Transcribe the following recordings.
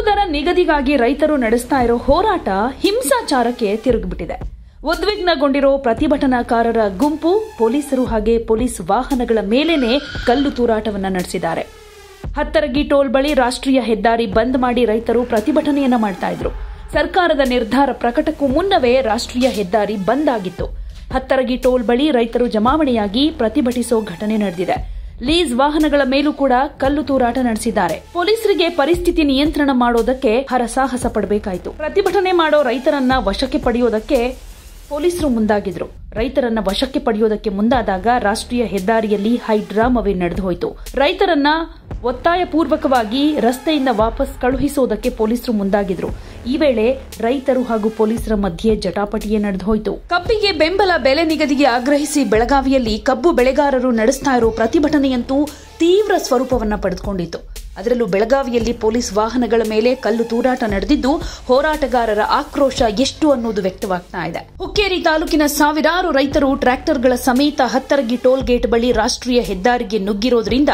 ದರ ನಿಗದಿಗಾಗಿ ರೈತರು ನಡೆಸ್ತಾ ಇರೋ ಹೋರಾಟ ಹಿಂಸಾಚಾರಕ್ಕೆ ತಿರುಗಿಬಿಟ್ಟಿದೆ. ಉದ್ವಿಗ್ನಗೊಂಡಿರೋ ಪ್ರತಿಭಟನಾಕಾರರ ಗುಂಪು ಪೊಲೀಸರು ಹಾಗೆ ಪೊಲೀಸ್ ವಾಹನಗಳ ಮೇಲೇನೆ ಕಲ್ಲು ತೂರಾಟವನ್ನ ನಡೆಸಿದ್ದಾರೆ. ಹತ್ತರಗಿ ಟೋಲ್ ಬಳಿ ರಾಷ್ಟ್ರೀಯ ಹೆದ್ದಾರಿ ಬಂದ್ ಮಾಡಿ ರೈತರು ಪ್ರತಿಭಟನೆಯನ್ನ ಮಾಡ್ತಾ ಇದ್ರು. ಸರ್ಕಾರದ ನಿರ್ಧಾರ ಪ್ರಕಟಕ್ಕೂ ಮುನ್ನವೇ ರಾಷ್ಟ್ರೀಯ ಹೆದ್ದಾರಿ ಬಂದ್ ಆಗಿತ್ತು. ಹತ್ತರಗಿ ಟೋಲ್ ಬಳಿ ರೈತರು ಜಮಾವಣೆಯಾಗಿ ಪ್ರತಿಭಟಿಸೋ ಘಟನೆ ನಡೆದಿದೆ. ಲೀಸ್ ವಾಹನಗಳ ಮೇಲೂ ಕೂಡ ಕಲ್ಲು ತೂರಾಟ ನಡೆಸಿದ್ದಾರೆ. ಪೊಲೀಸರಿಗೆ ಪರಿಸ್ಥಿತಿ ನಿಯಂತ್ರಣ ಮಾಡೋದಕ್ಕೆ ಹರಸಾಹಸ ಪಡಬೇಕಾಯಿತು. ಪ್ರತಿಭಟನೆ ಮಾಡೋ ರೈತರನ್ನ ವಶಕ್ಕೆ ಪಡೆಯೋದಕ್ಕೆ ಪೊಲೀಸರು ಮುಂದಾಗಿದ್ರು. ರೈತರನ್ನ ವಶಕ್ಕೆ ಪಡೆಯೋದಕ್ಕೆ ಮುಂದಾದಾಗ ರಾಷ್ಟ್ರೀಯ ಹೆದ್ದಾರಿಯಲ್ಲಿ ಹೈಡ್ರಾಮವೇ ನಡೆದು ಹೋಯಿತು. ರೈತರನ್ನ ಒತ್ತಾಯಪೂರ್ವಕವಾಗಿ ರಸ್ತೆಯಿಂದ ವಾಪಸ್ ಕಳುಹಿಸೋದಕ್ಕೆ ಪೊಲೀಸರು ಮುಂದಾಗಿದ್ರು. ಈ ವೇಳೆ ರೈತರು ಹಾಗೂ ಪೊಲೀಸರ ಮಧ್ಯೆ ಜಟಾಪಟಿಯೇ ನಡೆದು ಹೋಯಿತು. ಕಬ್ಬಿಗೆ ಬೆಂಬಲ ಬೆಲೆ ನಿಗದಿಗೆ ಆಗ್ರಹಿಸಿ ಬೆಳಗಾವಿಯಲ್ಲಿ ಕಬ್ಬು ಬೆಳೆಗಾರರು ನಡೆಸ್ತಾ ಇರೋ ಪ್ರತಿಭಟನೆಯಂತೂ ತೀವ್ರ ಸ್ವರೂಪವನ್ನ ಪಡೆದುಕೊಂಡಿತ್ತು. ಅದರಲ್ಲೂ ಬೆಳಗಾವಿಯಲ್ಲಿ ಪೊಲೀಸ್ ವಾಹನಗಳ ಮೇಲೆ ಕಲ್ಲು ತೂರಾಟ ನಡೆದಿದ್ದು ಹೋರಾಟಗಾರರ ಆಕ್ರೋಶ ಎಷ್ಟು ಅನ್ನೋದು ವ್ಯಕ್ತವಾಗ್ತಾ ಇದೆ. ಹುಕ್ಕೇರಿ ತಾಲೂಕಿನ ಸಾವಿರಾರು ರೈತರು ಟ್ರ್ಯಾಕ್ಟರ್ಗಳ ಸಮೇತ ಹತ್ತರಗಿ ಟೋಲ್ ಗೇಟ್ ಬಳಿ ರಾಷ್ಟ್ರೀಯ ಹೆದ್ದಾರಿಗೆ ನುಗ್ಗಿರೋದ್ರಿಂದ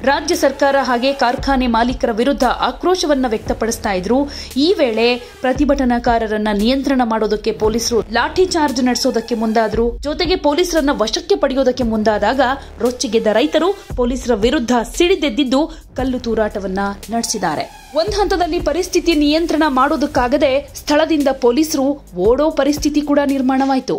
ರಾಜ್ಯ ಸರ್ಕಾರ ಹಾಗೆ ಕಾರ್ಖಾನೆ ಮಾಲೀಕರ ವಿರುದ್ಧ ಆಕ್ರೋಶವನ್ನ ವ್ಯಕ್ತಪಡಿಸ್ತಾ ಇದ್ರು. ಈ ವೇಳೆ ಪ್ರತಿಭಟನಾಕಾರರನ್ನ ನಿಯಂತ್ರಣ ಮಾಡೋದಕ್ಕೆ ಪೊಲೀಸರು ಲಾಠಿ ಚಾರ್ಜ್ ನಡೆಸೋದಕ್ಕೆ ಮುಂದಾದ್ರು. ಜೊತೆಗೆ ಪೊಲೀಸರನ್ನ ವಶಕ್ಕೆ ಪಡೆಯೋದಕ್ಕೆ ಮುಂದಾದಾಗ ರೊಚ್ಚಿಗೆದ್ದ ರೈತರು ಪೊಲೀಸರ ವಿರುದ್ಧ ಸಿಡಿದೆದ್ದಿದ್ದು ಕಲ್ಲು ತೂರಾಟವನ್ನ ನಡೆಸಿದ್ದಾರೆ. ಒಂದು ಹಂತದಲ್ಲಿ ಪರಿಸ್ಥಿತಿ ನಿಯಂತ್ರಣ ಮಾಡೋದಕ್ಕಾಗದೆ ಸ್ಥಳದಿಂದ ಪೊಲೀಸರು ಓಡೋ ಪರಿಸ್ಥಿತಿ ಕೂಡ ನಿರ್ಮಾಣವಾಯಿತು.